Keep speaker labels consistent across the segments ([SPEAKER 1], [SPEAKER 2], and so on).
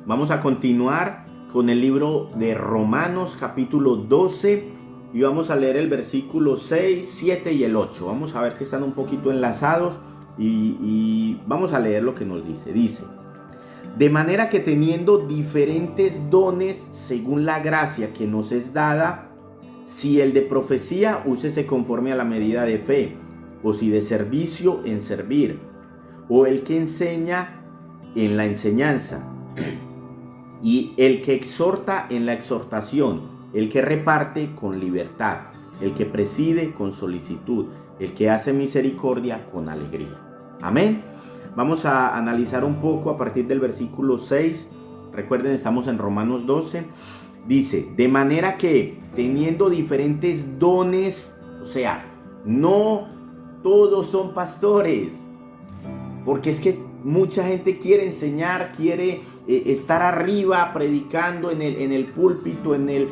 [SPEAKER 1] Vamos a continuar con el libro de Romanos capítulo 12 y vamos a leer el versículo 6, 7 y el 8. Vamos a ver que están un poquito enlazados y vamos a leer lo que nos dice. Dice: de manera que teniendo diferentes dones según la gracia que nos es dada, si el de profecía, úsese conforme a la medida de fe, o si de servicio, en servir, o el que enseña, en la enseñanza, y el que exhorta, en la exhortación, el que reparte, con libertad, el que preside, con solicitud, el que hace misericordia, con alegría. Amén. Vamos a analizar un poco a partir del versículo 6. Recuerden, estamos en Romanos 12. Dice: de manera que teniendo diferentes dones, o sea, no todos son pastores, porque es que mucha gente quiere enseñar, quiere estar arriba predicando en el púlpito, en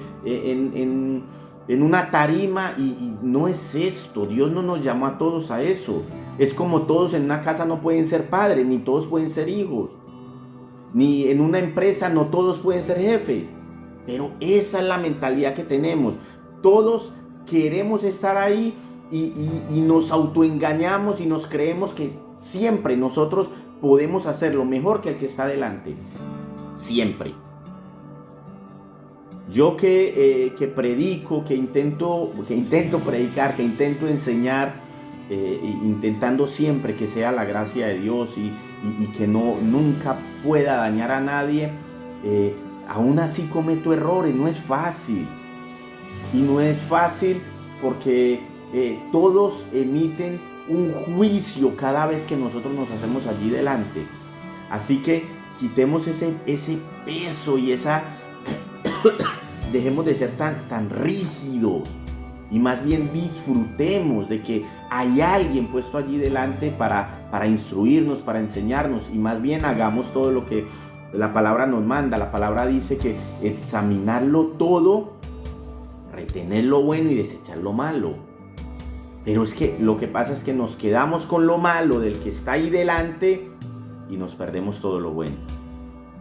[SPEAKER 1] una tarima, y no es esto. Dios no nos llamó a todos a eso. Es como todos en una casa no pueden ser padres, ni todos pueden ser hijos, ni en una empresa no todos pueden ser jefes. Pero esa es la mentalidad que tenemos. Todos queremos estar ahí y nos autoengañamos y nos creemos que siempre nosotros podemos hacerlo mejor que el que está delante. Siempre. Yo que predico, que intento predicar, que intento enseñar, intentando siempre que sea la gracia de Dios y que nunca pueda dañar a nadie, aún así cometo errores. No es fácil. Y no es fácil porque todos emiten un juicio cada vez que nosotros nos hacemos allí delante. Así que quitemos ese peso y esa dejemos de ser tan rígidos y más bien disfrutemos de que hay alguien puesto allí delante para instruirnos, para enseñarnos, y más bien hagamos todo lo que la palabra nos manda. La palabra dice que examinarlo todo, retener lo bueno y desechar lo malo. Pero es que lo que pasa es que nos quedamos con lo malo del que está ahí delante y nos perdemos todo lo bueno.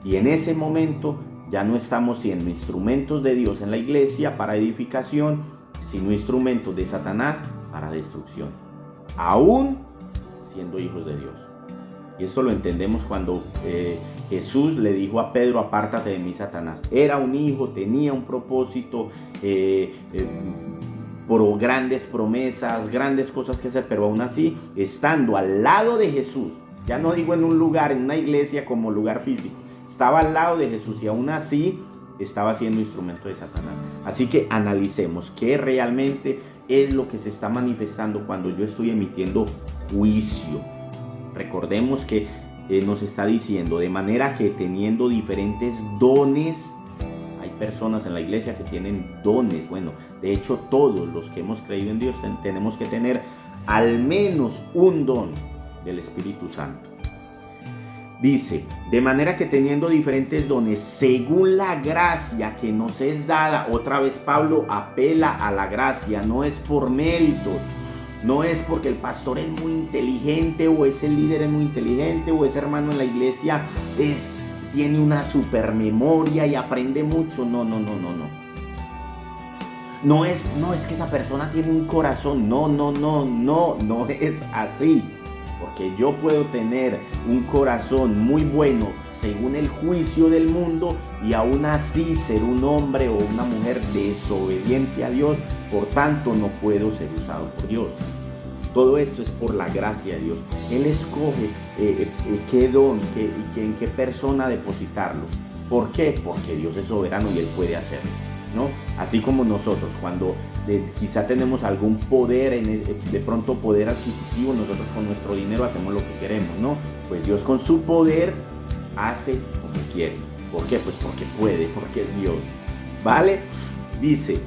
[SPEAKER 1] Y en ese momento ya no estamos siendo instrumentos de Dios en la iglesia para edificación, sino instrumentos de Satanás para destrucción, aún siendo hijos de Dios. Y esto lo entendemos cuando Jesús le dijo a Pedro: apártate de mí, Satanás. Era un hijo, tenía un propósito, por grandes promesas, grandes cosas que hacer, pero aún así, estando al lado de Jesús, ya no digo en un lugar, en una iglesia como lugar físico, estaba al lado de Jesús y aún así estaba siendo instrumento de Satanás. Así que analicemos qué realmente es lo que se está manifestando cuando yo estoy emitiendo juicio. Recordemos que nos está diciendo: de manera que teniendo diferentes dones. Hay personas en la iglesia que tienen dones. Bueno, de hecho todos los que hemos creído en Dios tenemos que tener al menos un don del Espíritu Santo. Dice: de manera que teniendo diferentes dones según la gracia que nos es dada. Otra vez Pablo apela a la gracia. No es por méritos. No es porque el pastor es muy inteligente, o ese líder es muy inteligente, o ese hermano en la iglesia tiene una super memoria y aprende mucho. No. No es que esa persona tiene un corazón. No es así. Porque yo puedo tener un corazón muy bueno según el juicio del mundo y aún así ser un hombre o una mujer desobediente a Dios. Por tanto, no puedo ser usado por Dios. Todo esto es por la gracia de Dios. Él escoge qué don, en qué persona depositarlo. ¿Por qué? Porque Dios es soberano y Él puede hacerlo, ¿no? Así como nosotros, cuando quizá tenemos algún poder, de pronto poder adquisitivo, nosotros con nuestro dinero hacemos lo que queremos, ¿no? Pues Dios con su poder hace como quiere. ¿Por qué? Pues porque puede, porque es Dios, ¿vale? Dice: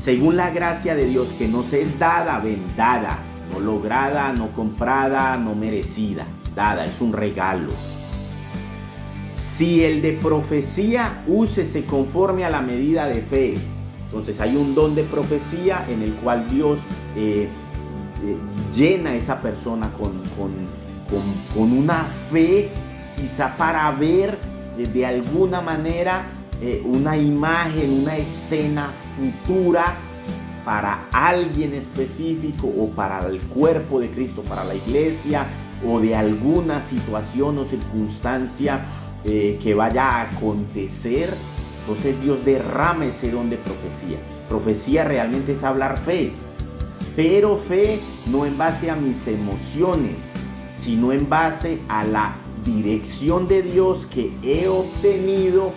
[SPEAKER 1] según la gracia de Dios que nos es dada, dada, no lograda, no comprada, no merecida, dada, es un regalo. Si el de profecía, úsese conforme a la medida de fe. Entonces hay un don de profecía en el cual Dios llena a esa persona con una fe quizá para ver de alguna manera una imagen, una escena futura para alguien específico o para el cuerpo de Cristo, para la iglesia, o de alguna situación o circunstancia que vaya a acontecer. Entonces Dios derrama ese don de profecía. Profecía realmente es hablar fe, pero fe no en base a mis emociones, sino en base a la dirección de Dios que he obtenido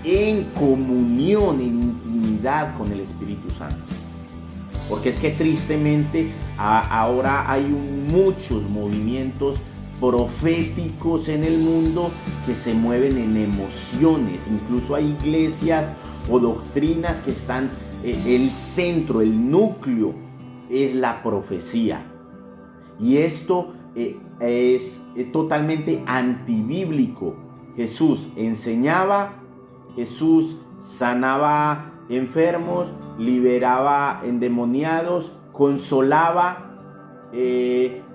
[SPEAKER 1] en comunión, en intimidad con el Espíritu Santo. Porque es que tristemente ahora hay muchos movimientos proféticos en el mundo que se mueven en emociones. Incluso hay iglesias o doctrinas que están, el centro, el núcleo es la profecía. Y esto es totalmente antibíblico. Jesús enseñaba, Jesús sanaba enfermos, liberaba endemoniados, consolaba,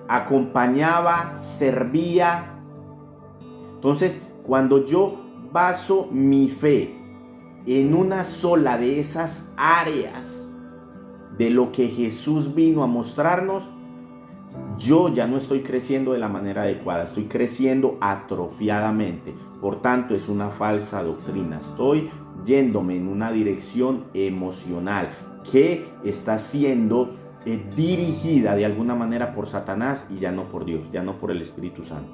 [SPEAKER 1] acompañaba, servía. Entonces, cuando yo baso mi fe en una sola de esas áreas de lo que Jesús vino a mostrarnos, yo ya no estoy creciendo de la manera adecuada, estoy creciendo atrofiadamente. Por tanto, es una falsa doctrina. Estoy yéndome en una dirección emocional que está siendo dirigida de alguna manera por Satanás y ya no por Dios, ya no por el Espíritu Santo.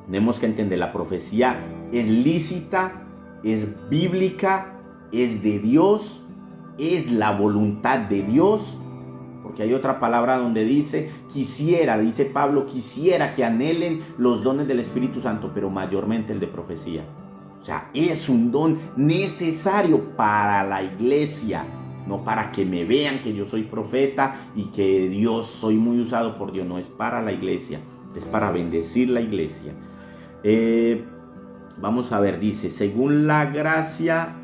[SPEAKER 1] Tenemos que entender, la profecía es lícita, es bíblica, es de Dios, es la voluntad de Dios. Porque hay otra palabra donde dice Pablo, quisiera que anhelen los dones del Espíritu Santo, pero mayormente el de profecía. O sea, es un don necesario para la iglesia, no para que me vean que yo soy profeta y que Dios, soy muy usado por Dios. No, es para la iglesia, es para bendecir la iglesia. Vamos a ver, dice, según la gracia,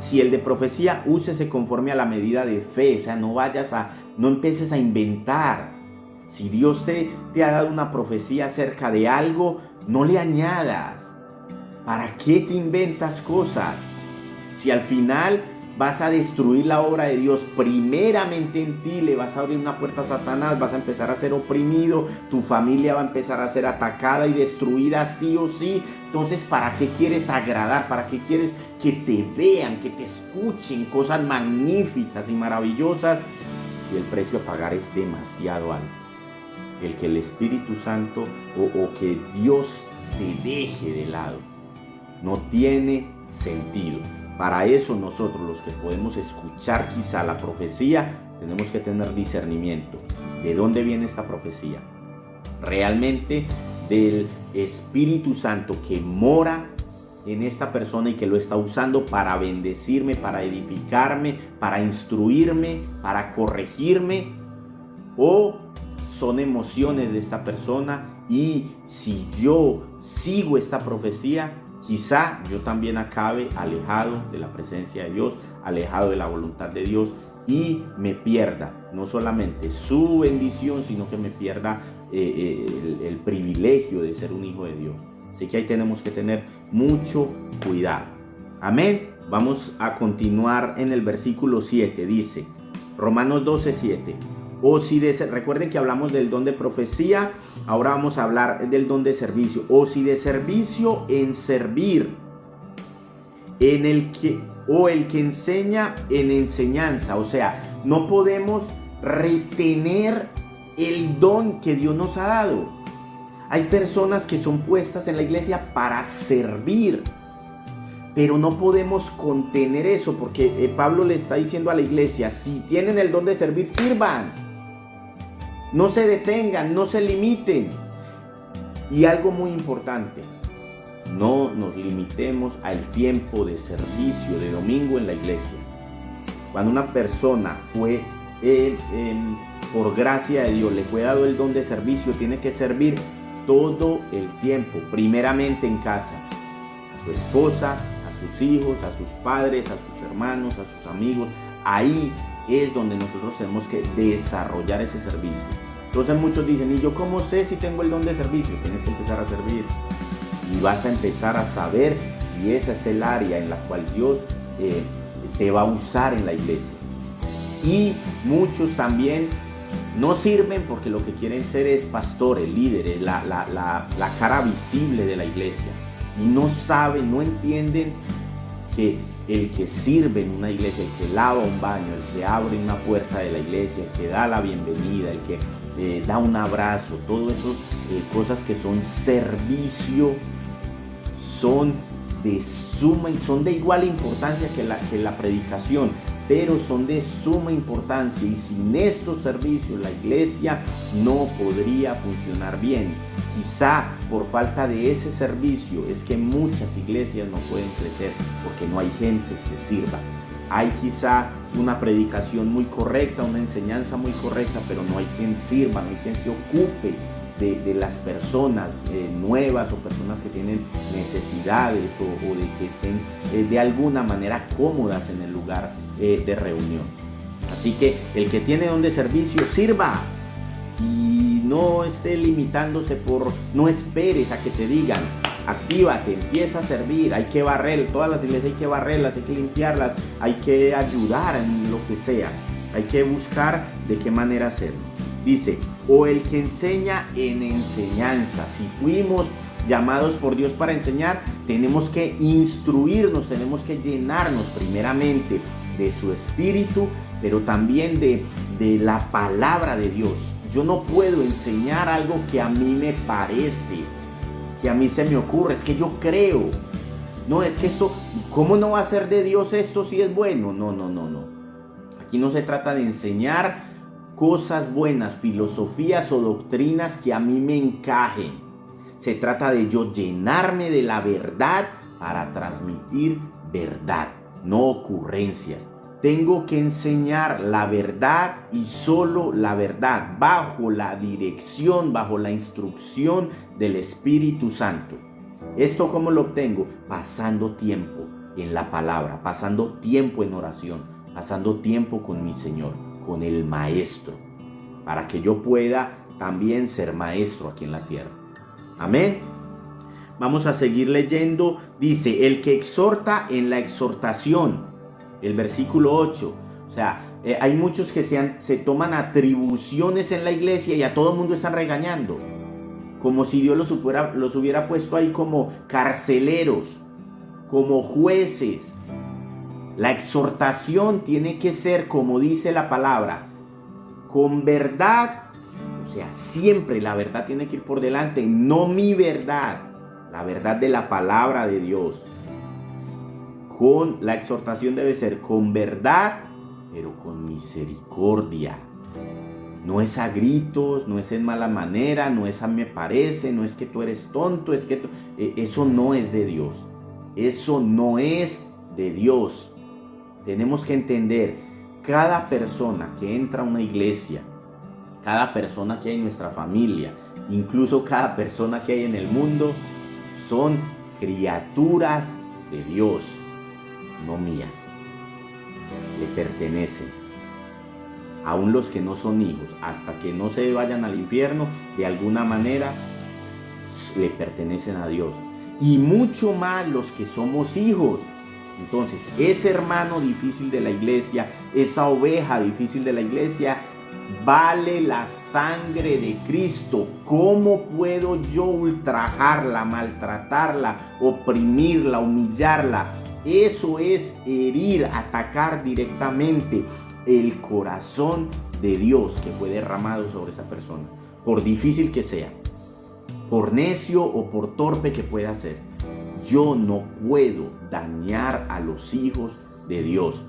[SPEAKER 1] si el de profecía, úsese conforme a la medida de fe. O sea, no empieces a inventar. Si Dios te ha dado una profecía acerca de algo, no le añadas. ¿Para qué te inventas cosas? Si al final vas a destruir la obra de Dios, primeramente en ti le vas a abrir una puerta a Satanás, vas a empezar a ser oprimido, tu familia va a empezar a ser atacada y destruida sí o sí. Entonces, ¿para qué quieres agradar? ¿Para qué quieres que te vean, que te escuchen cosas magníficas y maravillosas si el precio a pagar es demasiado alto? El que el Espíritu Santo o que Dios te deje de lado no tiene sentido. Para eso nosotros, los que podemos escuchar quizá la profecía, tenemos que tener discernimiento. ¿De dónde viene esta profecía? ¿Realmente del Espíritu Santo que mora en esta persona y que lo está usando para bendecirme, para edificarme, para instruirme, para corregirme? ¿O son emociones de esta persona? Y si yo sigo esta profecía, quizá yo también acabe alejado de la presencia de Dios, alejado de la voluntad de Dios y me pierda no solamente su bendición, sino que me pierda el privilegio de ser un hijo de Dios. Así que ahí tenemos que tener mucho cuidado. Amén. Vamos a continuar en el versículo 7. Dice, Romanos 12:7. Recuerden que hablamos del don de profecía, ahora vamos a hablar del don de servicio. O si de servicio en servir, el que enseña en enseñanza. O sea, no podemos retener el don que Dios nos ha dado. Hay personas que son puestas en la iglesia para servir, pero no podemos contener eso, porque Pablo le está diciendo a la iglesia, si tienen el don de servir, sirvan. No se detengan, no se limiten. Y algo muy importante, no nos limitemos al tiempo de servicio de domingo en la iglesia. Cuando una persona fue, por gracia de Dios, le fue dado el don de servicio, tiene que servir todo el tiempo, primeramente en casa, a su esposa, a sus hijos, a sus padres, a sus hermanos, a sus amigos. Ahí es donde nosotros tenemos que desarrollar ese servicio. Entonces muchos dicen, ¿y yo cómo sé si tengo el don de servicio? Tienes que empezar a servir. y vas a empezar a saber si esa es el área en la cual Dios te va a usar en la iglesia. Y muchos también no sirven porque lo que quieren ser es pastores, líderes, la cara visible de la iglesia. Y no saben, no entienden que el que sirve en una iglesia, el que lava un baño, el que abre una puerta de la iglesia, el que da la bienvenida, el que da un abrazo, todo eso, cosas que son servicio, son de igual importancia que la predicación, pero son de suma importancia, y sin estos servicios la iglesia no podría funcionar bien. Quizá por falta de ese servicio es que muchas iglesias no pueden crecer, porque no hay gente que sirva. Hay quizá una predicación muy correcta, una enseñanza muy correcta, pero no hay quien sirva, no hay quien se ocupe de las personas nuevas, o personas que tienen necesidades, o de que estén de alguna manera cómodas en el lugar de reunión. Así que el que tiene don de servicio, sirva, y no esté limitándose no esperes a que te digan: actívate, empieza a servir, hay que barrer, todas las iglesias hay que barrerlas, hay que limpiarlas, hay que ayudar en lo que sea, hay que buscar de qué manera hacerlo. Dice: o el que enseña en enseñanza. Si fuimos llamados por Dios para enseñar, tenemos que instruirnos, tenemos que llenarnos primeramente de su espíritu, pero también de la palabra de Dios. Yo no puedo enseñar algo que a mí me parece, que a mí se me ocurre, es que yo creo. No, es que esto, ¿cómo no va a ser de Dios esto si es bueno? No. Aquí no se trata de enseñar cosas buenas, filosofías o doctrinas que a mí me encajen. Se trata de yo llenarme de la verdad para transmitir verdad, no ocurrencias. Tengo que enseñar la verdad y solo la verdad, bajo la dirección, bajo la instrucción del Espíritu Santo. ¿Esto cómo lo obtengo? Pasando tiempo en la palabra, pasando tiempo en oración, pasando tiempo con mi Señor, con el Maestro, para que yo pueda también ser maestro aquí en la tierra. Amén. Vamos a seguir leyendo. Dice: el que exhorta en la exhortación. El versículo 8. O sea, hay muchos que se toman atribuciones en la iglesia y a todo el mundo están regañando, como si Dios los hubiera puesto ahí como carceleros, como jueces. La exhortación tiene que ser, como dice la palabra, con verdad. O sea, siempre la verdad tiene que ir por delante, no mi verdad, la verdad de la palabra de Dios. La exhortación debe ser con verdad, pero con misericordia. No es a gritos, no es en mala manera, no es a me parece, no es que tú eres tonto, es que eso no es de Dios. Eso no es de Dios. Tenemos que entender, cada persona que entra a una iglesia, cada persona que hay en nuestra familia, incluso cada persona que hay en el mundo, son criaturas de Dios, no mías. Le pertenecen. Aún los que no son hijos, hasta que no se vayan al infierno, de alguna manera le pertenecen a Dios. Y mucho más los que somos hijos. Entonces, ese hermano difícil de la iglesia, esa oveja difícil de la iglesia, vale la sangre de Cristo. ¿Cómo puedo yo ultrajarla, maltratarla, oprimirla, humillarla? Eso es herir, atacar directamente el corazón de Dios que fue derramado sobre esa persona, por difícil que sea, por necio o por torpe que pueda ser. Yo no puedo dañar a los hijos de Dios.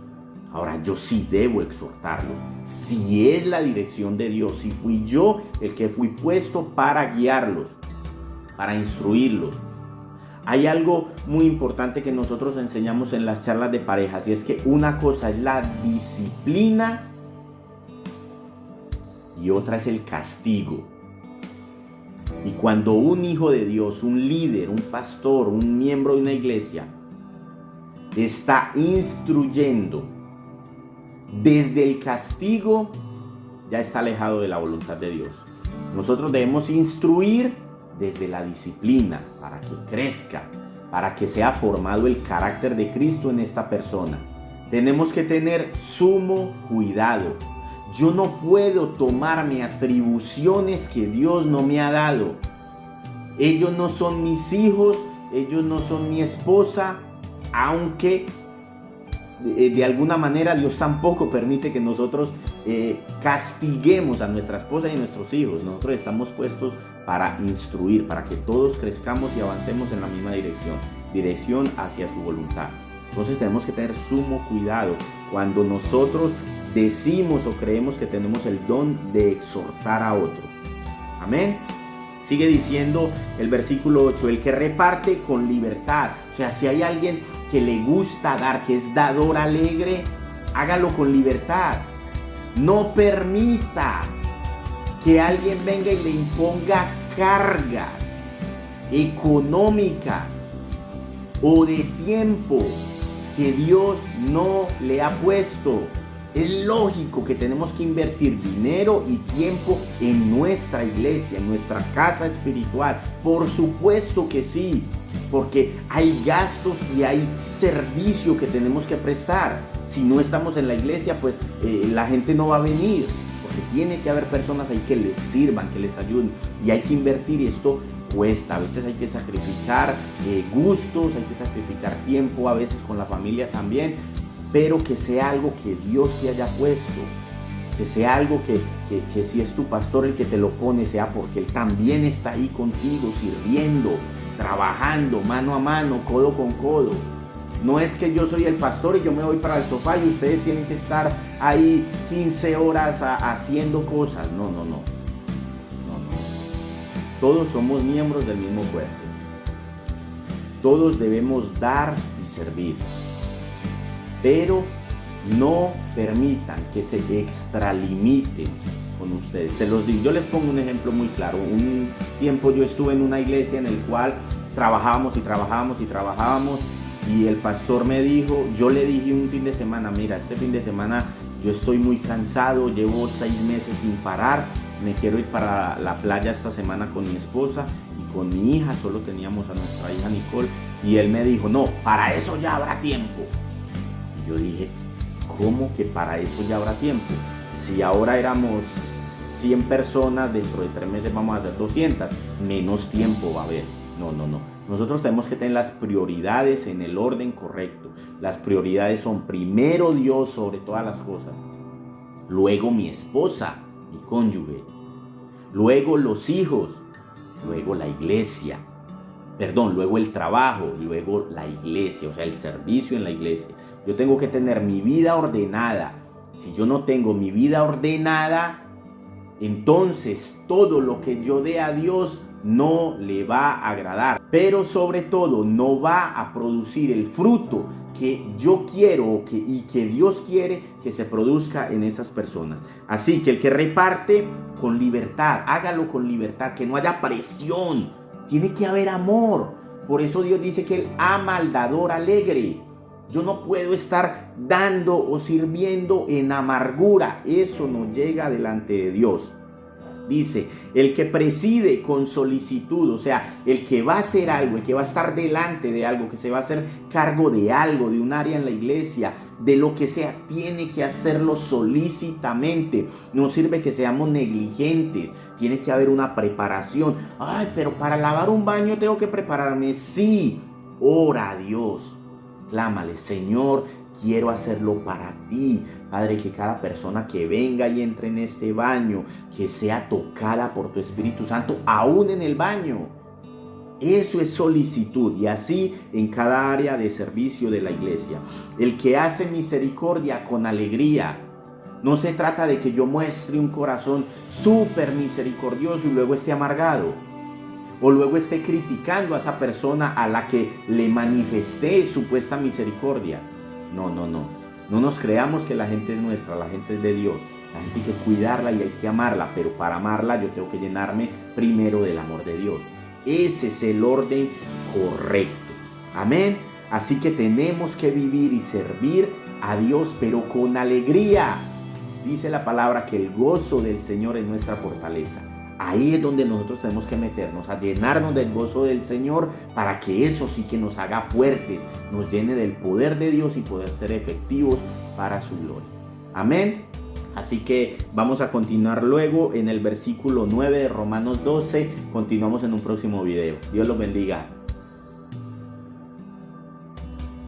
[SPEAKER 1] Ahora, yo sí debo exhortarlos. Si es la dirección de Dios, si fui yo el que fui puesto para guiarlos, para instruirlos. Hay algo muy importante que nosotros enseñamos en las charlas de parejas, y es que una cosa es la disciplina y otra es el castigo. Y cuando un hijo de Dios, un líder, un pastor, un miembro de una iglesia está instruyendo desde el castigo, ya está alejado de la voluntad de Dios. Nosotros debemos instruir desde la disciplina, para que crezca, para que sea formado el carácter de Cristo en esta persona. Tenemos que tener sumo cuidado. Yo no puedo tomarme atribuciones que Dios no me ha dado. Ellos no son mis hijos, ellos no son mi esposa, aunque de alguna manera Dios tampoco permite que nosotros castiguemos a nuestra esposa y a nuestros hijos. Nosotros estamos puestos para instruir, para que todos crezcamos y avancemos en la misma dirección hacia su voluntad. Entonces tenemos que tener sumo cuidado cuando nosotros decimos o creemos que tenemos el don de exhortar a otros. Amén. Sigue diciendo el versículo 8, el que reparte con libertad. O sea, si hay alguien que le gusta dar, que es dador alegre, hágalo con libertad. No permita que alguien venga y le imponga cargas económicas o de tiempo que Dios no le ha puesto. Es lógico que tenemos que invertir dinero y tiempo en nuestra iglesia, en nuestra casa espiritual. Por supuesto que sí, porque hay gastos y hay servicio que tenemos que prestar. Si no estamos en la iglesia, pues la gente no va a venir, porque tiene que haber personas ahí que les sirvan, que les ayuden, y hay que invertir, y esto cuesta. A veces hay que sacrificar gustos, hay que sacrificar tiempo, a veces con la familia también, pero que sea algo que Dios te haya puesto, que sea algo que si es tu pastor el que te lo pone, sea porque Él también está ahí contigo, sirviendo, trabajando mano a mano, codo con codo. No es que yo soy el pastor y yo me voy para el sofá y ustedes tienen que estar ahí 15 horas haciendo cosas. No. Todos somos miembros del mismo cuerpo. Todos debemos dar y servir. Pero no permitan que se extralimiten con ustedes. Se los digo, yo les pongo un ejemplo muy claro. Un tiempo yo estuve en una iglesia en el cual trabajábamos y el pastor me dijo, yo le dije un fin de semana, mira, este fin de semana yo estoy muy cansado, llevo 6 meses sin parar, me quiero ir para la playa esta semana con mi esposa y con mi hija, solo teníamos a nuestra hija Nicole, y él me dijo, no, para eso ya habrá tiempo. Yo dije, ¿cómo que para eso ya habrá tiempo? Si ahora éramos 100 personas, dentro de 3 meses vamos a hacer 200, menos tiempo va a haber. No. Nosotros tenemos que tener las prioridades en el orden correcto. Las prioridades son primero Dios sobre todas las cosas, luego mi esposa, mi cónyuge, luego los hijos, luego la iglesia, luego el trabajo, luego la iglesia, o sea, el servicio en la iglesia. Yo tengo que tener mi vida ordenada. Si yo no tengo mi vida ordenada, entonces todo lo que yo dé a Dios no le va a agradar. Pero sobre todo no va a producir el fruto que yo quiero y que Dios quiere que se produzca en esas personas. Así que el que reparte con libertad, hágalo con libertad, que no haya presión. Tiene que haber amor. Por eso Dios dice que Él ama al dador alegre. Yo no puedo estar dando o sirviendo en amargura. Eso no llega delante de Dios. Dice, el que preside con solicitud, o sea, el que va a hacer algo, el que va a estar delante de algo, que se va a hacer cargo de algo, de un área en la iglesia, de lo que sea, tiene que hacerlo solícitamente. No sirve que seamos negligentes, tiene que haber una preparación. Ay, pero para lavar un baño tengo que prepararme. Sí, ora a Dios. Clámale, Señor, quiero hacerlo para ti. Padre, que cada persona que venga y entre en este baño, que sea tocada por tu Espíritu Santo, aún en el baño. Eso es solicitud, y así en cada área de servicio de la iglesia. El que hace misericordia con alegría. No se trata de que yo muestre un corazón súper misericordioso y luego esté amargado, o luego esté criticando a esa persona a la que le manifesté supuesta misericordia. No nos creamos que la gente es nuestra, la gente es de Dios. La gente hay que cuidarla y hay que amarla, pero para amarla yo tengo que llenarme primero del amor de Dios. Ese es el orden correcto. Amén. Así que tenemos que vivir y servir a Dios, pero con alegría. Dice la palabra que el gozo del Señor es nuestra fortaleza. Ahí es donde nosotros tenemos que meternos, a llenarnos del gozo del Señor, para que eso sí que nos haga fuertes, nos llene del poder de Dios y poder ser efectivos para su gloria. Amén. Así que vamos a continuar luego en el versículo 9 de Romanos 12. Continuamos en un próximo video. Dios los bendiga.